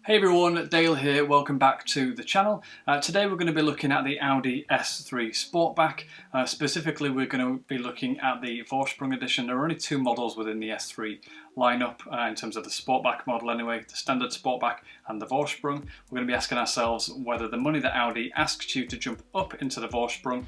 Hey everyone, Dale here, welcome back to the channel. Today we're going to be looking at the Audi S3 Sportback. Specifically we're going to be looking at the Vorsprung edition. There are only two models within the S3 lineup in terms of the Sportback model anyway, the standard Sportback and the Vorsprung. We're going to be asking ourselves whether the money that Audi asks you to jump up into the Vorsprung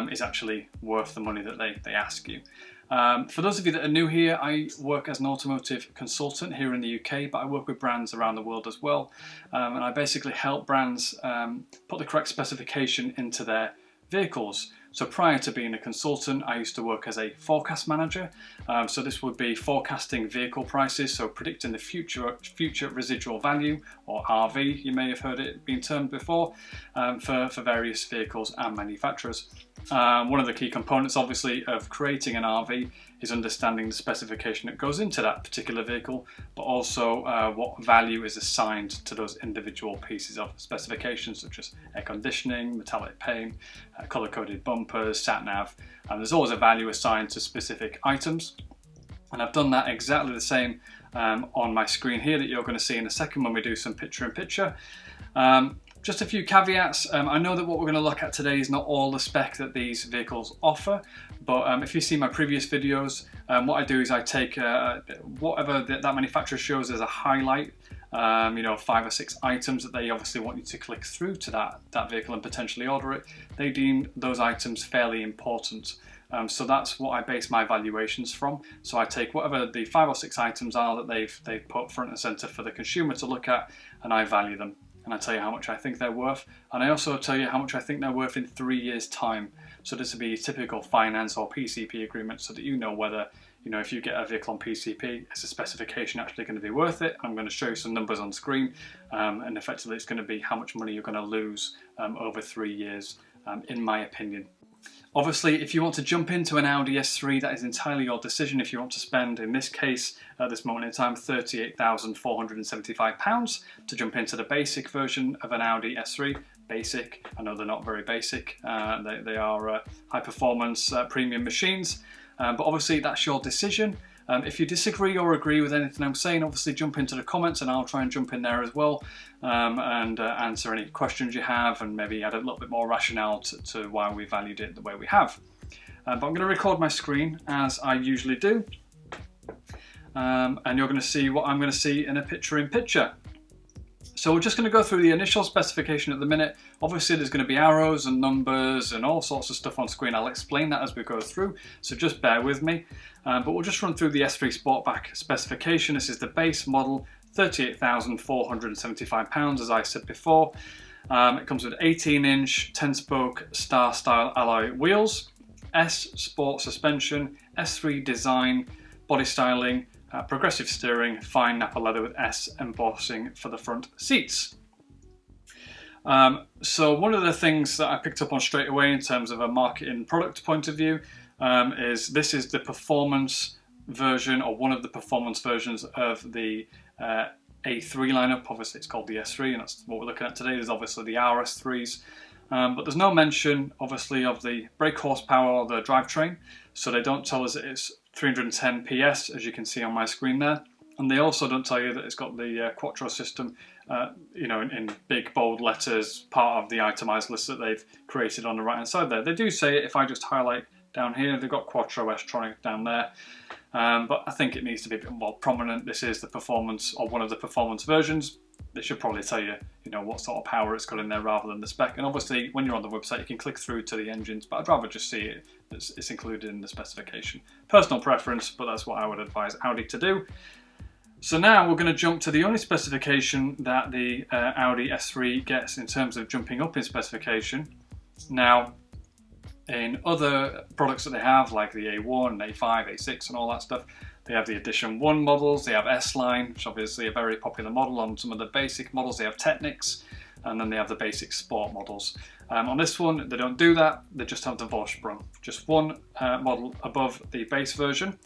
is actually worth the money that they ask you. For those of you that are new here, I work as an automotive consultant here in the UK, but I work with brands around the world as well. And I basically help brands put the correct specification into their vehicles. So prior to being a consultant, I used to work as a forecast manager. So this would be forecasting vehicle prices, so predicting the future residual value, or RV, you may have heard it being termed before, for various vehicles and manufacturers. One of the key components obviously of creating an RV is understanding the specification that goes into that particular vehicle, but also what value is assigned to those individual pieces of specifications, such as air conditioning, metallic paint, colour-coded bumpers, sat-nav, and there's always a value assigned to specific items. And I've done that exactly the same on my screen here that you're going to see in a second when we do some picture-in-picture. Just a few caveats. I know that what we're going to look at today is not all the spec that these vehicles offer, but if you see my previous videos, what I do is I take whatever that manufacturer shows as a highlight, 5 or 6 items that they obviously want you to click through to that vehicle and potentially order it. They deem those items fairly important. So that's what I base my valuations from. So I take whatever the 5 or 6 items are that they've put front and center for the consumer to look at, and I value them. And I tell you how much I think they're worth, and I also tell you how much I think they're worth in 3 years' time. So this would be a typical finance or PCP agreement, so that you know whether, if you get a vehicle on PCP, is the specification actually going to be worth it? I'm going to show you some numbers on screen, and effectively it's going to be how much money you're going to lose over 3 years, in my opinion. Obviously, if you want to jump into an Audi S3, that is entirely your decision. If you want to spend, in this case, at this moment in time, £38,475 to jump into the basic version of an Audi S3. Basic, I know they're not very basic. They are high-performance premium machines, but obviously that's your decision. If you disagree or agree with anything I'm saying, obviously jump into the comments and I'll try and jump in there as well, and answer any questions you have, and maybe add a little bit more rationale to why we valued it the way we have. But I'm going to record my screen as I usually do, and you're going to see what I'm going to see in a picture-in-picture. So we're just going to go through the initial specification at the minute. Obviously there's going to be arrows and numbers and all sorts of stuff on screen. I'll explain that as we go through, so just bear with me. But we'll just run through the S3 Sportback specification. This is the base model, £38,475 as I said before. It comes with 18-inch 10-spoke star-style alloy wheels, S Sport suspension, S3 design, body styling, progressive steering, fine Nappa leather with S embossing for the front seats. So one of the things that I picked up on straight away in terms of a marketing product point of view is this is the performance version, or one of the performance versions of the A3 lineup. Obviously it's called the S3 and that's what we're looking at today. There's obviously the RS3s, but there's no mention obviously of the brake horsepower or the drivetrain, so they don't tell us that it's 310 PS, as you can see on my screen there, and they also don't tell you that it's got the Quattro system, in big bold letters, part of the itemized list that they've created on the right hand side there. They do say it. If I just highlight down here, they've got Quattro S-tronic down there, but I think it needs to be a bit more prominent. This is the performance, or one of the performance versions. They should probably tell you, what sort of power it's got in there rather than the spec. And obviously, when you're on the website, you can click through to the engines, but I'd rather just see it. It's included in the specification. Personal preference, but that's what I would advise Audi to do. So now we're going to jump to the only specification that the Audi S3 gets in terms of jumping up in specification. Now, in other products that they have, like the A1, A5, A6 and all that stuff, they have the Edition 1 models, they have S-Line, which is obviously a very popular model. On some of the basic models they have Technics, and then they have the basic Sport models. On this one they don't do that, they just have the Vorsprung, just one model above the base version.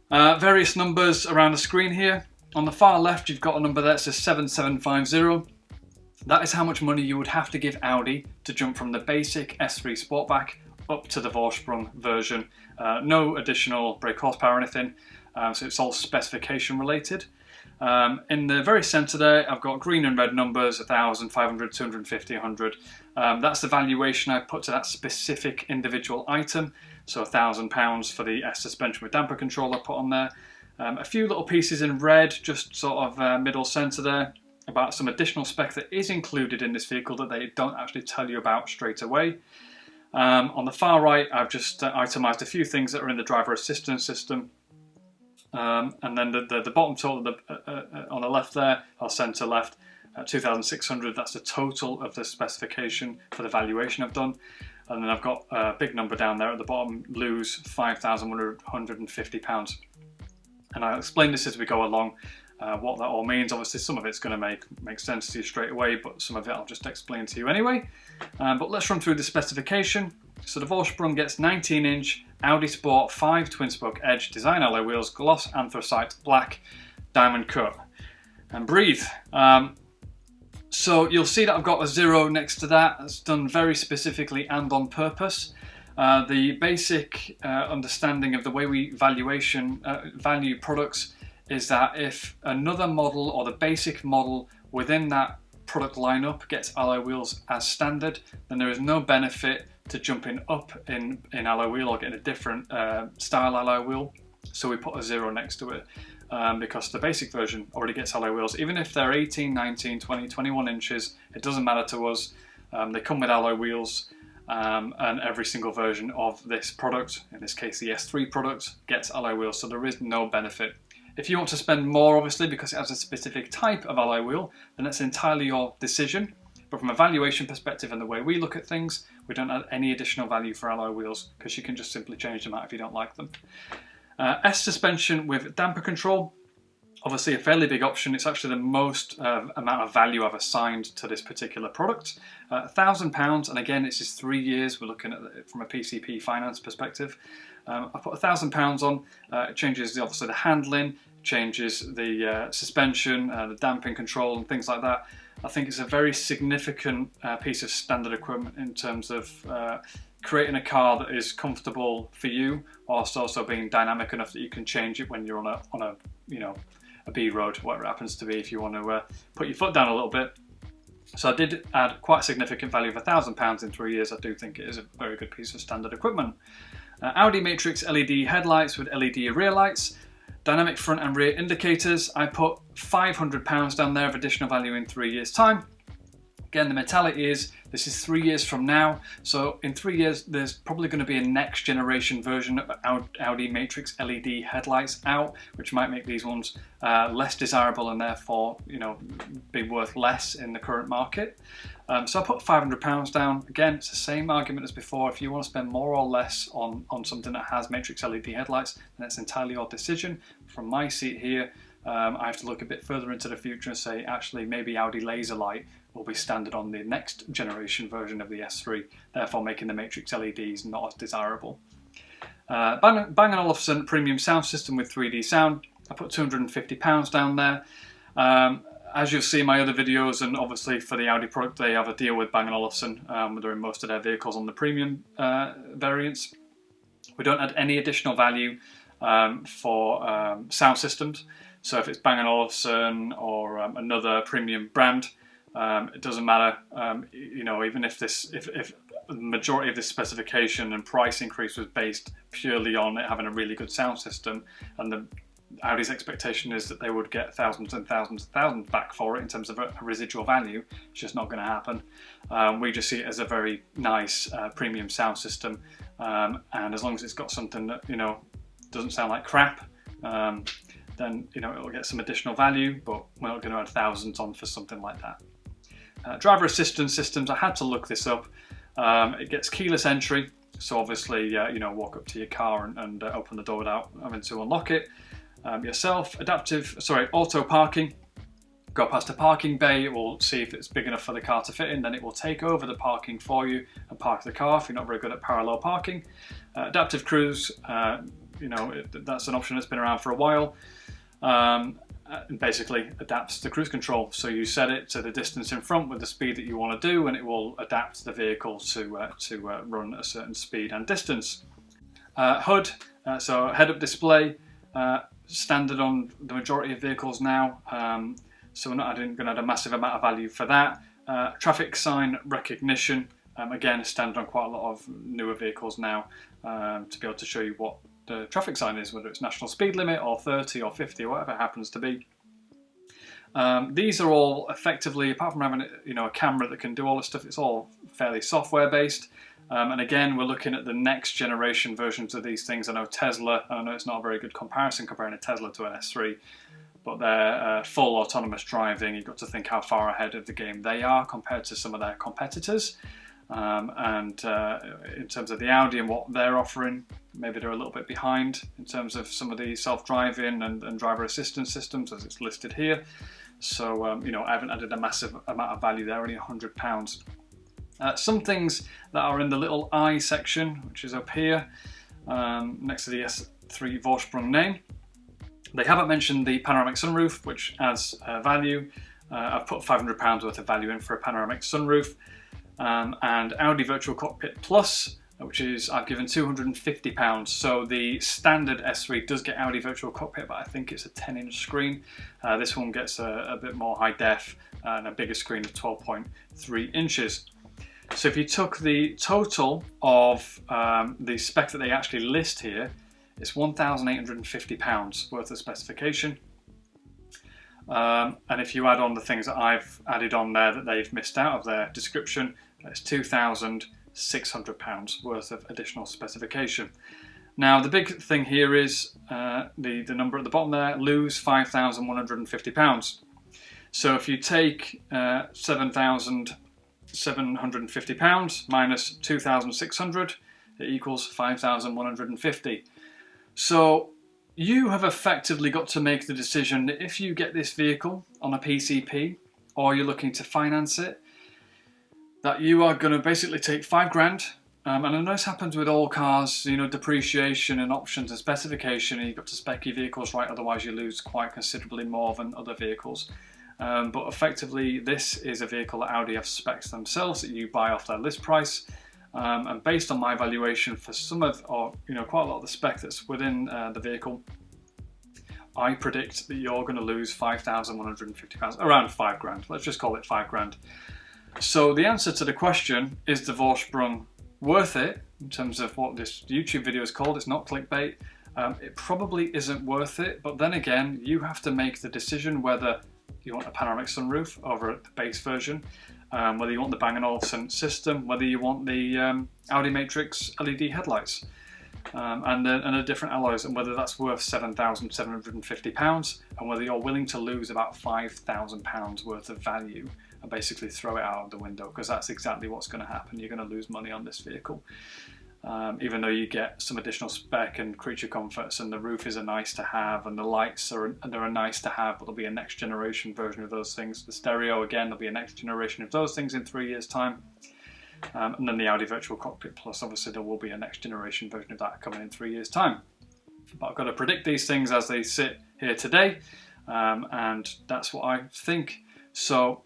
Various numbers around the screen here. On the far left you've got a number that says 7750. That is how much money you would have to give Audi to jump from the basic S3 Sportback up to the Vorsprung version. No additional brake horsepower or anything, so it's all specification related. In the very centre there, I've got green and red numbers: 1,000, 500, 250, 100. That's the valuation I put to that specific individual item. So £1,000 for the S suspension with damper control I put on there. A few little pieces in red, just sort of middle centre there, about some additional spec that is included in this vehicle that they don't actually tell you about straight away. On the far right, I've just itemised a few things that are in the driver assistance system. And then the bottom total on the left there, or centre left, 2,600, that's the total of the specification for the valuation I've done. And then I've got a big number down there at the bottom, lose £5,150. And I'll explain this as we go along, what that all means. Obviously some of it's going to make sense to you straight away, but some of it I'll just explain to you anyway. But let's run through the specification. So the Vorsprung gets 19-inch Audi Sport 5 twin-spoke edge design alloy wheels, gloss anthracite black, diamond cut. And breathe. So you'll see that I've got a 0 next to that. It's done very specifically and on purpose. The basic understanding of the way we value products is that if another model or the basic model within that product lineup gets alloy wheels as standard, then there is no benefit to jumping up in alloy wheel or getting a different style alloy wheel. So we put a 0 next to it because the basic version already gets alloy wheels. Even if they're 18, 19, 20, 21 inches, it doesn't matter to us. They come with alloy wheels. And every single version of this product, in this case the S3 product, gets alloy wheels, so there is no benefit. If you want to spend more, obviously, because it has a specific type of alloy wheel, then that's entirely your decision. But from a valuation perspective and the way we look at things, we don't add any additional value for alloy wheels because you can just simply change them out if you don't like them. S suspension with damper control. Obviously a fairly big option. It's actually the most amount of value I've assigned to this particular product. £1,000, and again it's just 3 years. We're looking at it from a PCP finance perspective. I put £1,000 on. It changes obviously the handling, changes the suspension, the damping control and things like that. I think it's a very significant piece of standard equipment in terms of creating a car that is comfortable for you, whilst also being dynamic enough that you can change it when you're on a a B road, whatever it happens to be, if you want to put your foot down a little bit. So I did add quite a significant value of £1,000 in 3 years. I do think it is a very good piece of standard equipment. Audi Matrix LED headlights with LED rear lights, dynamic front and rear indicators. I put £500 down there of additional value in 3 years' time. Again, the mentality is this is 3 years from now, so in 3 years there's probably going to be a next generation version of Audi Matrix LED headlights out, which might make these ones less desirable and therefore, be worth less in the current market. So I put £500 down. Again, it's the same argument as before. If you want to spend more or less on something that has Matrix LED headlights, then it's entirely your decision. From my seat here, I have to look a bit further into the future and say, actually, maybe Audi Laser Light will be standard on the next generation version of the S3, therefore making the Matrix LEDs not as desirable. Bang & Olufsen premium sound system with 3D sound. I put £250 down there. As you'll see in my other videos, and obviously for the Audi product, they have a deal with Bang & Olufsen. They're in most of their vehicles on the premium variants. We don't add any additional value for sound systems. So if it's Bang & Olufsen or another premium brand, it doesn't matter. Even if the majority of this specification and price increase was based purely on it having a really good sound system, and Audi's expectation is that they would get thousands and thousands and thousands back for it in terms of a residual value, it's just not going to happen. We just see it as a very nice premium sound system, and as long as it's got something that doesn't sound like crap, then it'll get some additional value, but we're not going to add thousands on for something like that. Driver assistance systems, I had to look this up. It gets keyless entry, so obviously walk up to your car and open the door without having to unlock it yourself. Auto parking. Go past a parking bay, it will see if it's big enough for the car to fit in, then it will take over the parking for you and park the car if you're not very good at parallel parking. Adaptive cruise, that's an option that's been around for a while. And basically adapts the cruise control. So you set it to the distance in front with the speed that you want to do, and it will adapt the vehicle to run a certain speed and distance. HUD, so head-up display, standard on the majority of vehicles now, so we're not going to add a massive amount of value for that. Traffic sign recognition, again, standard on quite a lot of newer vehicles now, to be able to show you what the traffic sign is, whether it's national speed limit or 30 or 50 or whatever it happens to be. These are all effectively, apart from having a camera that can do all this stuff, it's all fairly software based. And again, we're looking at the next generation versions of these things. I know it's not a very good comparison comparing a Tesla to an S3, but they're full autonomous driving. You've got to think how far ahead of the game they are compared to some of their competitors. In terms of the Audi and what they're offering, maybe they're a little bit behind in terms of some of the self-driving and driver assistance systems as it's listed here. So, I haven't added a massive amount of value there, only £100. Some things that are in the little I section, which is up here, next to the S3 Vorsprung name. They haven't mentioned the panoramic sunroof, which adds value. I've put £500 worth of value in for a panoramic sunroof. And Audi Virtual Cockpit Plus, which is, I've given £250. So the standard S3 does get Audi Virtual Cockpit, but I think it's a 10-inch screen. This one gets a bit more high def and a bigger screen of 12.3 inches. So if you took the total of the spec that they actually list here, it's £1,850 worth of specification. And if you add on the things that I've added on there that they've missed out of their description, it's £2,600 worth of additional specification. Now the big thing here is the number at the bottom there, lose £5,150. So if you take £7,750 minus 2,600, it equals 5,150. So you have effectively got to make the decision that if you get this vehicle on a PCP or you're looking to finance it, that you are going to basically take £5,000. And I know this happens with all cars, depreciation and options and specification, and you've got to spec your vehicles right, otherwise you lose quite considerably more than other vehicles. But effectively, this is a vehicle that Audi have specs themselves that you buy off their list price. And based on my valuation for quite a lot of the spec that's within the vehicle, I predict that you're going to lose £5,150, around £5,000. Let's just call it £5,000. So the answer to the question, is the Vorsprung worth it, in terms of what this YouTube video is called, it's not clickbait, it probably isn't worth it, but then again, you have to make the decision whether you want a panoramic sunroof over the base version, whether you want the Bang & Olufsen system, whether you want the Audi Matrix LED headlights, and the different alloys, and whether that's worth £7,750, and whether you're willing to lose about £5,000 worth of value and basically throw it out of the window, because that's exactly what's going to happen. You're going to lose money on this vehicle. Even though you get some additional spec and creature comforts, and the roof is a nice to have, and the lights they're a nice to have, but there'll be a next generation version of those things. The stereo, again, there'll be a next generation of those things in 3 years' time. And then the Audi Virtual Cockpit Plus, obviously there will be a next generation version of that coming in 3 years' time. But I've got to predict these things as they sit here today, and that's what I think. So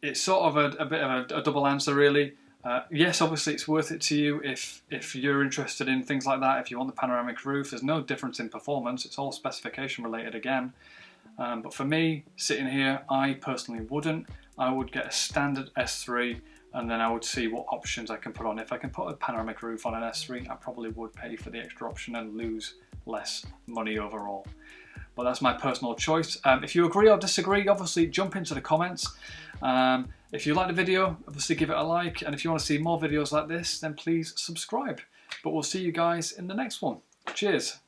it's sort of a bit of a double answer, really. Yes, obviously it's worth it to you if you're interested in things like that. If you want the panoramic roof, there's no difference in performance. It's all specification related again. But for me, sitting here, I personally wouldn't. I would get a standard S3, and then I would see what options I can put on. If I can put a panoramic roof on an S3, I probably would pay for the extra option and lose less money overall. But that's my personal choice. If you agree or disagree, obviously jump into the comments. If you like the video, obviously give it a like, and if you want to see more videos like this, then please subscribe. But we'll see you guys in the next one. Cheers.